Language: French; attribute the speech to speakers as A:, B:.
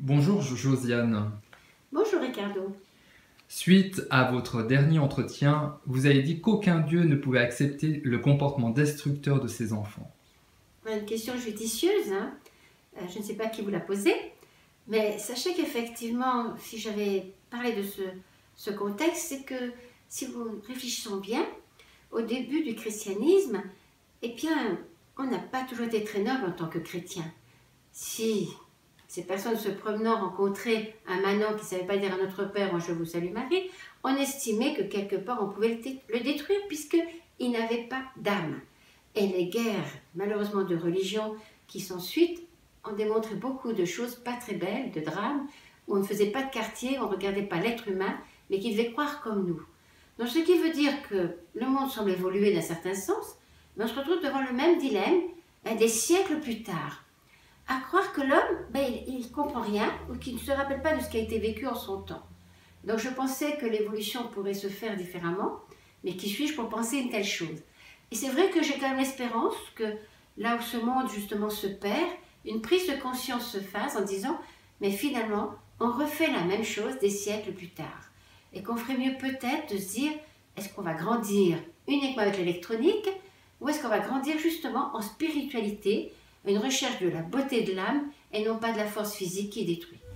A: Bonjour Josiane.
B: Bonjour Ricardo.
A: Suite à votre dernier entretien, vous avez dit qu'aucun Dieu ne pouvait accepter le comportement destructeur de ses enfants.
B: Une question judicieuse, hein. Je ne sais pas qui vous l'a posée, mais sachez qu'effectivement, si j'avais parlé de ce contexte, c'est que si vous réfléchissez bien, au début du christianisme, eh bien, on n'a pas toujours été très noble en tant que chrétien. Si ces personnes se promenant rencontraient un manant qui ne savait pas dire à notre Père « Je vous salue Marie », on estimait que quelque part on pouvait le détruire puisqu'il n'avait pas d'âme. Et les guerres, malheureusement de religion qui s'ensuivent, ont démontré beaucoup de choses pas très belles, de drames, où on ne faisait pas de quartier, on ne regardait pas l'être humain, mais qui devait croire comme nous. Donc ce qui veut dire que le monde semble évoluer d'un certain sens, mais on se retrouve devant le même dilemme des siècles plus tard. À croire que l'homme, il ne comprend rien ou qu'il ne se rappelle pas de ce qui a été vécu en son temps. Donc je pensais que l'évolution pourrait se faire différemment, mais qui suis-je pour penser une telle chose? Et c'est vrai que j'ai quand même l'espérance que là où ce monde justement se perd, une prise de conscience se fasse en disant « mais finalement, on refait la même chose des siècles plus tard ». Et qu'on ferait mieux peut-être de se dire « est-ce qu'on va grandir uniquement avec l'électronique ou est-ce qu'on va grandir justement en spiritualité ?» Une recherche de la beauté de l'âme et non pas de la force physique qui détruit.